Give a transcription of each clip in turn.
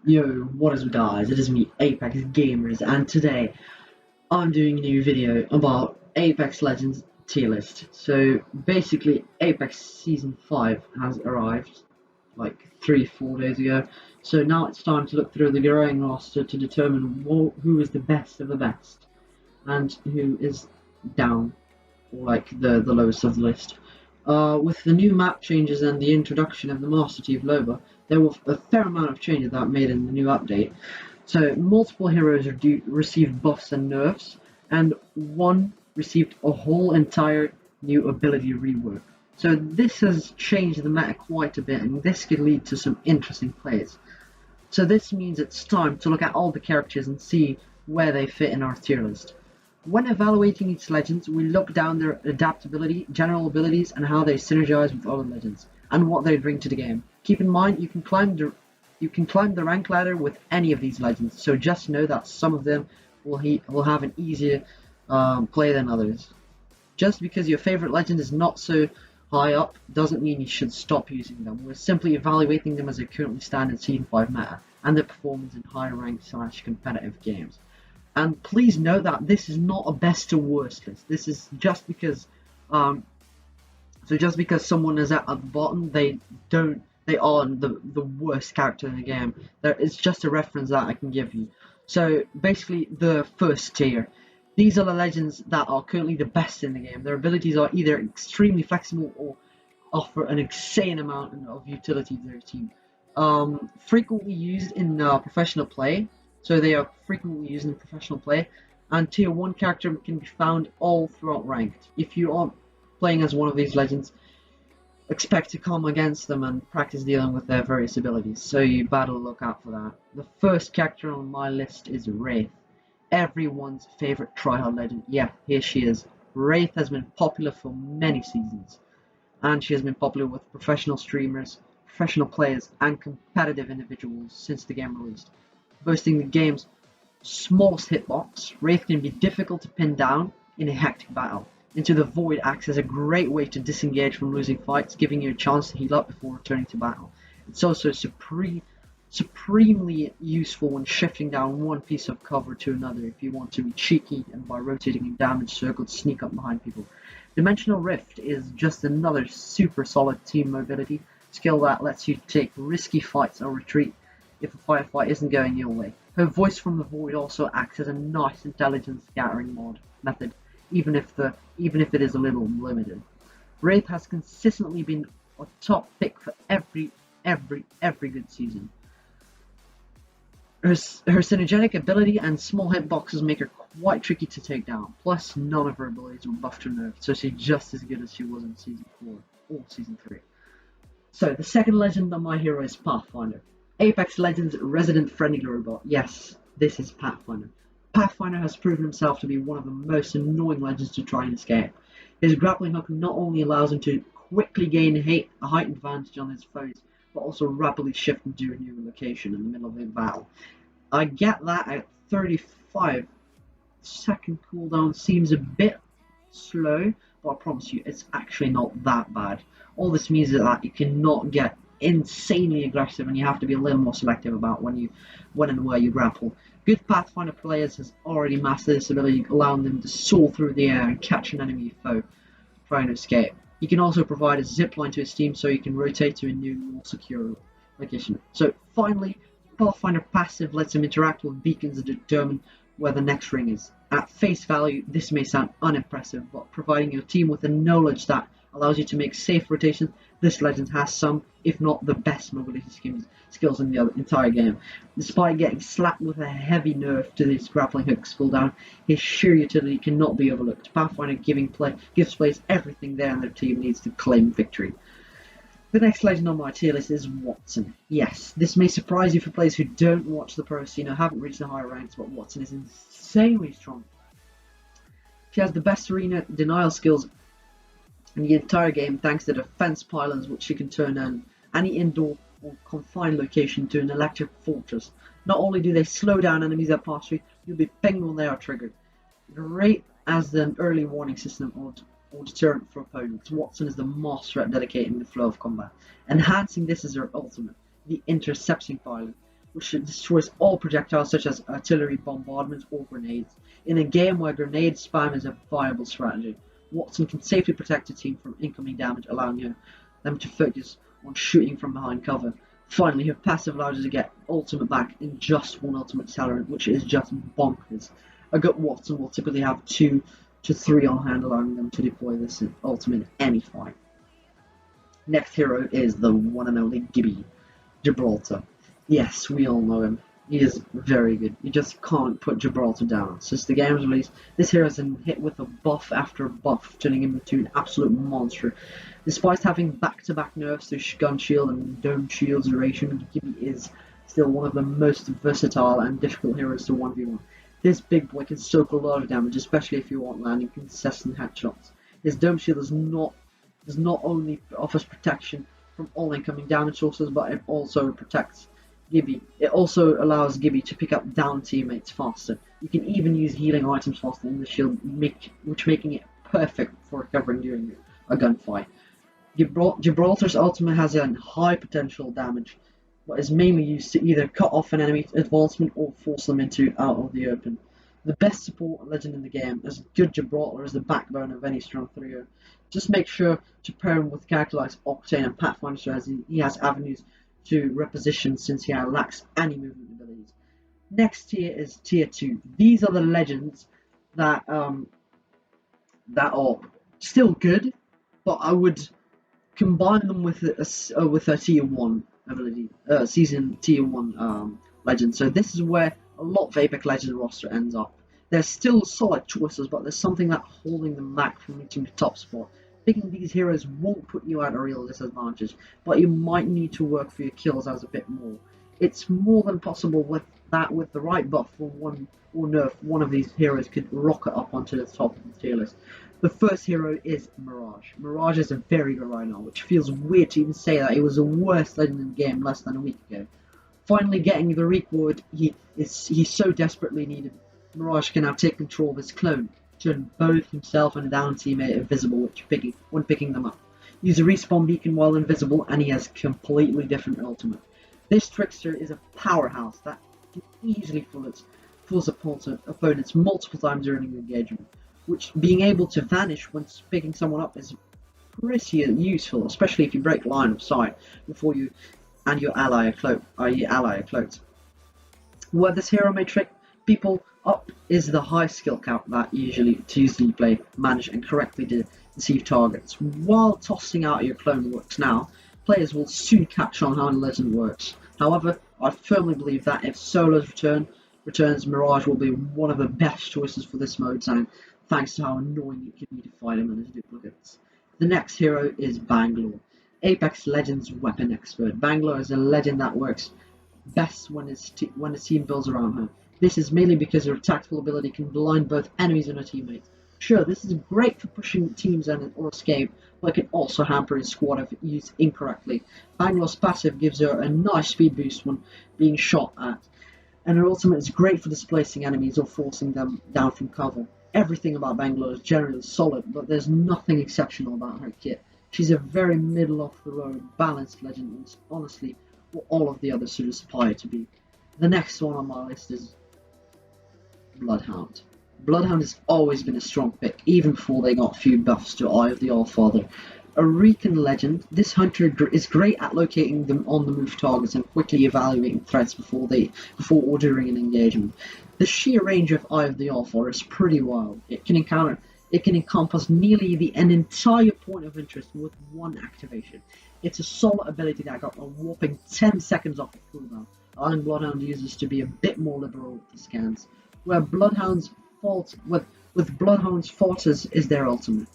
Yo, what is up guys, it is me, Apex Gamers, and today I'm doing a new video about Apex Legends tier list. So basically, Apex Season 5 has arrived like 3-4 days ago, so now it's time to look through the growing roster to determine who is the best of the best, and who is down, or like the lowest of the list. With the new map changes and the introduction of the Master Chief Loba, there were a fair amount of changes that made in the new update. So multiple heroes received buffs and nerfs, and one received a whole entire new ability rework. So this has changed the meta quite a bit, and this could lead to some interesting plays. So this means it's time to look at all the characters and see where they fit in our tier list. When evaluating each legend, we look down their adaptability, general abilities, and how they synergize with other legends, and what they bring to the game. Keep in mind, you can climb the rank ladder with any of these legends, so just know that some of them will have an easier play than others. Just because your favorite legend is not so high up doesn't mean you should stop using them. We're simply evaluating them as they currently stand in Season 5 meta, and their performance in high rank / competitive games. And please note that this is not a best to worst list. This is just because, just because someone is at the bottom, they are the worst character in the game. It's just a reference that I can give you. So basically, the first tier. These are the legends that are currently the best in the game. Their abilities are either extremely flexible or offer an insane amount of utility to their team. Frequently used in professional play, so they are frequently used in professional play, and tier 1 character can be found all throughout ranked. If you are playing as one of these legends, expect to come against them and practice dealing with their various abilities, so you better look out for that. The first character on my list is Wraith, everyone's favorite tryhard legend. Yeah, here she is. Wraith has been popular for many seasons, and she has been popular with professional streamers, professional players, and competitive individuals since the game released. Boasting the game's smallest hitbox, Wraith can be difficult to pin down in a hectic battle. Into the Void acts as a great way to disengage from losing fights, giving you a chance to heal up before returning to battle. It's also supremely useful when shifting down one piece of cover to another if you want to be cheeky and by rotating in damage circle to sneak up behind people. Dimensional Rift is just another super solid team mobility skill that lets you take risky fights or retreat if a firefight isn't going your way. Her voice from the void also acts as a nice intelligence scattering method, even if it is a little limited. Wraith has consistently been a top pick for every good season. Her synergetic ability and small hitboxes make her quite tricky to take down. Plus, none of her abilities were buffed or nerfed, so she's just as good as she was in Season 4 or Season 3. So, the second legend on my hero is Pathfinder. Apex Legends' resident friendly robot. Yes, this is Pathfinder. Pathfinder has proven himself to be one of the most annoying legends to try and escape. His grappling hook not only allows him to quickly gain a height advantage on his foes, but also rapidly shift into a new location in the middle of a battle. I get that at 35-second cooldown seems a bit slow, but I promise you it's actually not that bad. All this means is that you cannot get insanely aggressive and you have to be a little more selective about when and where you grapple. Good Pathfinder players has already mastered this ability, allowing them to soar through the air and catch an enemy foe trying to escape. You can also provide a zipline to his team so you can rotate to a new, more secure location. So finally, Pathfinder passive lets him interact with beacons to determine where the next ring is. At face value, this may sound unimpressive, but providing your team with the knowledge that allows you to make safe rotations, this legend has some, if not the best mobility skills in the entire game. Despite getting slapped with a heavy nerf to his grappling hook cooldown, his sheer utility cannot be overlooked. Pathfinder gives players everything they and their team needs to claim victory. The next legend on my tier list is Wattson. Yes, this may surprise you for players who don't watch the pro scene or haven't reached the higher ranks, but Wattson is insanely strong. She has the best arena denial skills in the entire game thanks to defense pylons which she can turn any indoor or confined location to an electric fortress. Not only do they slow down enemies that pass through, you'll be pinged when they are triggered. Great as an early warning system or deterrent for opponents, Wattson is the master at dedicating the flow of combat. Enhancing this is her ultimate, the intercepting pylon. which destroys all projectiles such as artillery, bombardments, or grenades. In a game where grenade spam is a viable strategy, Watson can safely protect a team from incoming damage, allowing them to focus on shooting from behind cover. Finally, her passive allows you to get ultimate back in just one ultimate accelerant, which is just bonkers. A good Watson will typically have 2 to 3 on hand, allowing them to deploy this ultimate in any fight. Next hero is the one and only Gibby, Gibraltar. Yes, we all know him. He is very good. You just can't put Gibraltar down. Since the game's release, this hero has been hit with a buff after buff, turning him into an absolute monster. Despite having back-to-back nerfs to Gun Shield and Dome Shield's duration, Gibby is still one of the most versatile and difficult heroes to 1v1. This big boy can soak a lot of damage, especially if you want landing consistent headshots. His Dome Shield does not only offers protection from all incoming damage sources, but it also protects Gibby. It also allows Gibby to pick up down teammates faster. You can even use healing items faster in the shield, which making it perfect for recovering during a gunfight. Gibraltar's ultimate has a high potential damage, but is mainly used to either cut off an enemy's advancement or force them into out of the open. The best support legend in the game, as good Gibraltar is the backbone of any strong trio. Just make sure to pair him with characters like Octane and Pathfinder, as he has avenues to reposition since he lacks any movement abilities. Next tier is tier 2. These are the legends that that are still good, but I would combine them with a tier 1 ability, season tier 1 legend. So this is where a lot of Apex Legends roster ends up. There's still solid choices, but there's something that holding them back from reaching the top spot. Picking these heroes won't put you at a real disadvantage, but you might need to work for your kills as a bit more. It's more than possible with the right buff for one or nerf, one of these heroes could rocket up onto the top of the tier list. The first hero is Mirage. Mirage is a very good right now, which feels weird to even say that it was the worst legend in the game less than a week ago. Finally getting the reward he so desperately needed, Mirage can now take control of his clone, turn both himself and a down teammate invisible when picking them up. Use a respawn beacon while invisible, and he has completely different ultimate. This trickster is a powerhouse that can easily fools opponents multiple times during an engagement, which being able to vanish when picking someone up is pretty useful, especially if you break line of sight before you and your ally are cloaked. Where this hero may trick people up is the high skill count that usually play, manage and correctly deceive targets. While tossing out your clone works now, players will soon catch on how the legend works. However, I firmly believe that if solos returns, Mirage will be one of the best choices for this mode, thanks to how annoying it can be to fight him and his duplicates. The next hero is Bangalore, Apex Legends weapon expert. Bangalore is a legend that works best when the team builds around her. This is mainly because her tactical ability can blind both enemies and her teammates. Sure, this is great for pushing teams or escape, but it can also hamper his squad if used incorrectly. Bangalore's passive gives her a nice speed boost when being shot at, and her ultimate is great for displacing enemies or forcing them down from cover. Everything about Bangalore is generally solid, but there's nothing exceptional about her kit. She's a very middle-of-the-road, balanced legend, and honestly what all of the others should aspire to be. The next one on my list is Bloodhound. Bloodhound has always been a strong pick, even before they got a few buffs to Eye of the Allfather. A Recon legend, this hunter is great at locating them on the move targets and quickly evaluating threats before or during an engagement. The sheer range of Eye of the Allfather is pretty wild. It can encompass nearly an entire point of interest with one activation. It's a solid ability that got a whopping 10 seconds off the cooldown, allowing Bloodhound users to be a bit more liberal with the scans. Where Bloodhound's falters is their ultimate,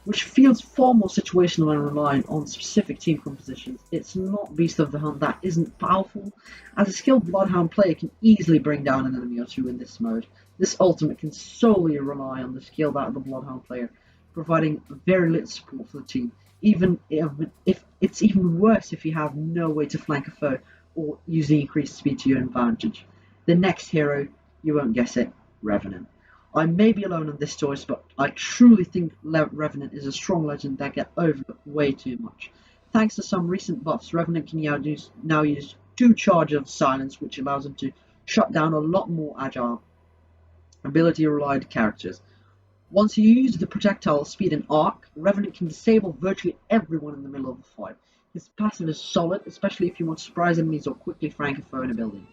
which feels far more situational and relying on specific team compositions. It's not Beast of the Hunt that isn't powerful, as a skilled Bloodhound player can easily bring down an enemy or two in this mode. This ultimate can solely rely on the skill of the Bloodhound player, providing very little support for the team, even if it's even worse if you have no way to flank a foe or use the increased speed to your advantage. The next hero, you won't guess it, Revenant. I may be alone on this choice, but I truly think Revenant is a strong legend that gets overlooked way too much. Thanks to some recent buffs, Revenant can now use 2 charges of silence, which allows him to shut down a lot more agile, ability-relied characters. Once you use the projectile speed and arc, Revenant can disable virtually everyone in the middle of the fight. His passive is solid, especially if you want to surprise enemies or quickly flank a foe in a building.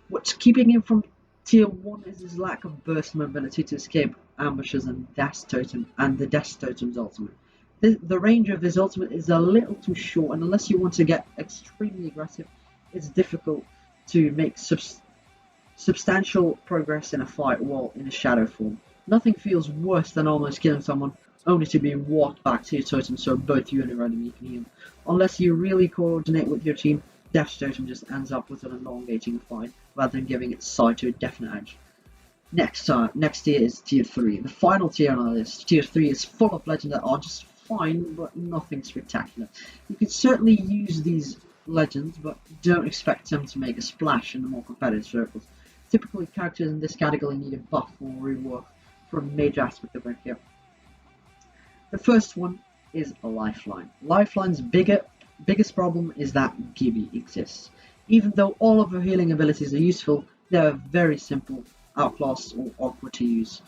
What's keeping him from tier 1 is his lack of burst mobility to escape ambushes and the Death Totem's ultimate. The range of his ultimate is a little too short, and unless you want to get extremely aggressive, it's difficult to make substantial progress in a fight while in a shadow form. Nothing feels worse than almost killing someone only to be walked back to your totem so both you and your enemy can heal. Unless you really coordinate with your team, Death Totem just ends up with an elongating fight rather than giving its side to a definite edge. Next tier is tier 3. The final tier on our list. Tier 3 is full of legends that are just fine but nothing spectacular. You can certainly use these legends, but don't expect them to make a splash in the more competitive circles. Typically, characters in this category need a buff or rework for a major aspect of their gear. The first one is a Lifeline. Lifeline's biggest problem is that Gibby exists. Even though all of her healing abilities are useful, they are very simple, outclassed, or awkward to use.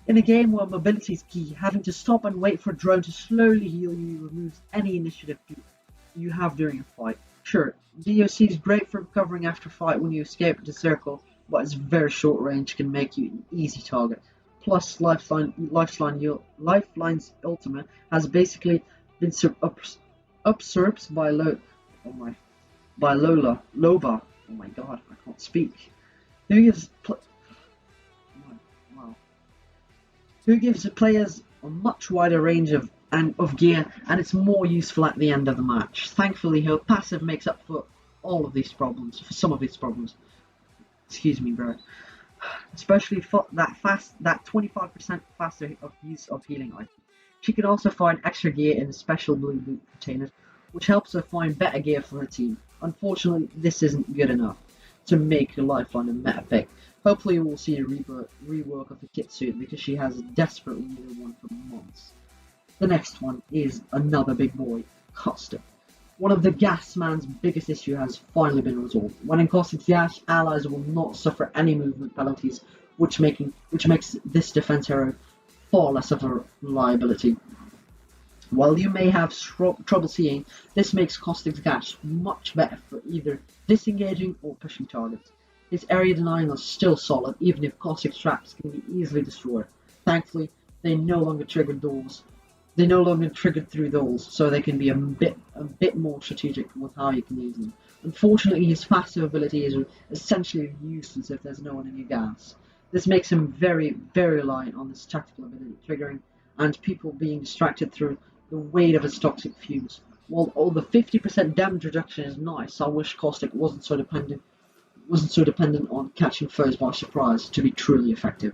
In a game where mobility is key, having to stop and wait for a drone to slowly heal you removes any initiative you have during a fight. Sure, DOC is great for recovering after a fight when you escape the circle, but its very short range can make you an easy target. Plus, Lifeline's ultimate has basically been usurped by Loba. Oh my god, I can't speak. Who gives the players a much wider range of gear, and it's more useful at the end of the match. Thankfully, her passive makes up for all of these problems, for some of these problems. Excuse me, bro. Especially for that 25% faster of use of healing items. She can also find extra gear in special blue loot containers, which helps her find better gear for her team. Unfortunately, this isn't good enough to make her Lifeline a meta pick. Hopefully we'll see a rework of the kit suit because she has desperately needed one for months. The next one is another big boy, Caustic. One of the Gas Man's biggest issues has finally been resolved. When in Caustic's gas, allies will not suffer any movement penalties, which makes this defense hero far less of a liability. While you may have trouble seeing, this makes Caustic's gas much better for either disengaging or pushing targets. His area denying is still solid, even if Caustic's traps can be easily destroyed. Thankfully, they no longer trigger through doors, so they can be a bit more strategic with how you can use them. Unfortunately, his passive ability is essentially useless if there's no one in your gas. This makes him very, very reliant on this tactical ability triggering and people being distracted through the weight of his toxic fumes. While all the 50% damage reduction is nice, I wish Caustic wasn't so dependent on catching foes by surprise to be truly effective.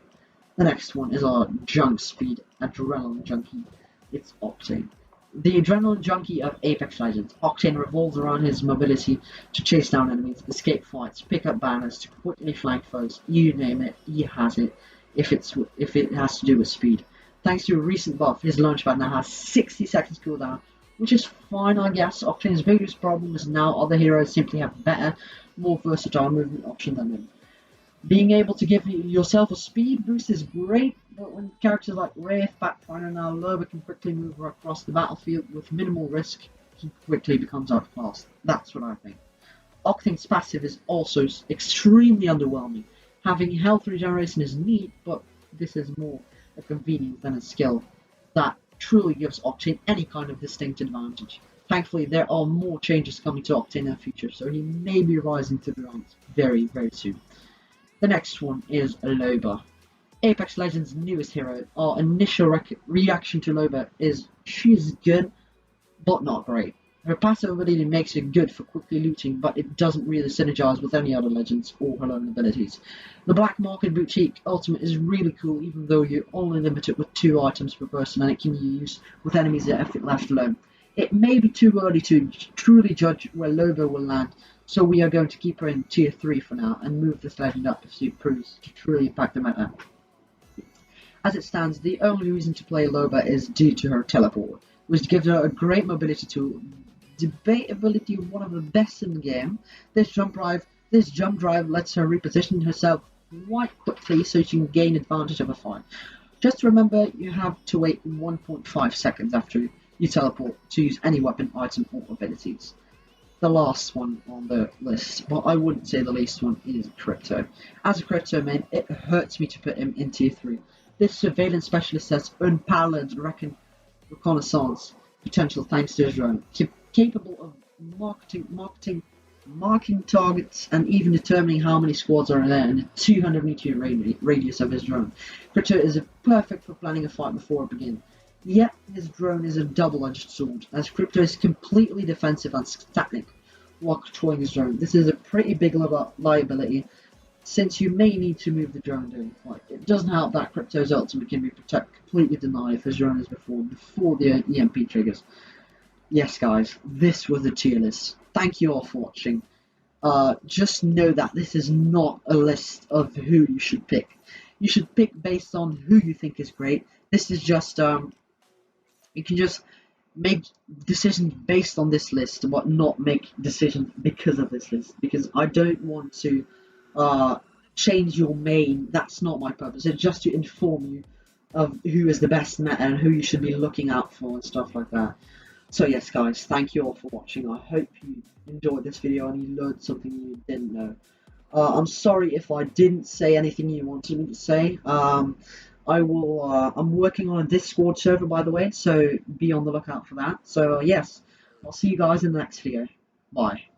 The next one is our junk speed adrenaline junkie. It's Octane. The adrenaline junkie of Apex Legends, Octane revolves around his mobility to chase down enemies, escape fights, pick up banners, to quickly flank foes. You name it, he has it. If it has to do with speed. Thanks to a recent buff, his launchpad now has 60 seconds cooldown, which is fine, I guess. Octane's biggest problem is now other heroes simply have better, more versatile movement options than him. Being able to give yourself a speed boost is great, but when characters like Wraith, Pathfinder, and now Loba can quickly move across the battlefield with minimal risk, he quickly becomes outclassed. That's what I think. Octane's passive is also extremely underwhelming. Having health regeneration is neat, but this is more a convenience than a skill that truly gives Octane any kind of distinct advantage. Thankfully, there are more changes coming to Octane in the future, so he may be rising to the ranks very, very soon. The next one is Loba. Apex Legends' newest hero. Our initial reaction to Loba is she's good, but not great. Her passive ability makes her good for quickly looting, but it doesn't really synergize with any other legends or her own abilities. The Black Market Boutique ultimate is really cool, even though you're only limited with 2 items per person and it can be used with enemies if left alone. It may be too early to truly judge where Loba will land, so we are going to keep her in tier 3 for now and move this legend up if she proves to truly impact the meta. As it stands, the only reason to play Loba is due to her teleport, which gives her a great mobility tool, debatability of one of the best in the game. This jump drive lets her reposition herself quite quickly so she can gain advantage of a fight. Just remember, you have to wait 1.5 seconds after you teleport to use any weapon, item, or abilities. The last one on the list, but I wouldn't say the least one, is Crypto. As a Crypto main, it hurts me to put him in tier 3. This surveillance specialist has unparalleled reconnaissance potential thanks to his drone, capable of marking targets and even determining how many squads are there in a 200-meter radius of his drone. Crypto is perfect for planning a fight before it begins. Yet his drone is a double-edged sword, as Crypto is completely defensive and static while controlling his drone. This is a pretty big liability, since you may need to move the drone during the fight. It doesn't help that Crypto's ultimate can be completely denied if his drone is before the EMP triggers. Yes guys, this was the tier list. Thank you all for watching. Just know that this is not a list of who you should pick. You should pick based on who you think is great. This is just you can just make decisions based on this list, but not make decisions because of this list. Because I don't want to change your main. That's not my purpose. It's just to inform you of who is the best meta and who you should be looking out for and stuff like that. So yes guys, thank you all for watching. I hope you enjoyed this video and you learned something you didn't know. I'm sorry if I didn't say anything you wanted me to say. I'm working on a Discord server, by the way, so be on the lookout for that. So yes, I'll see you guys in the next video. Bye.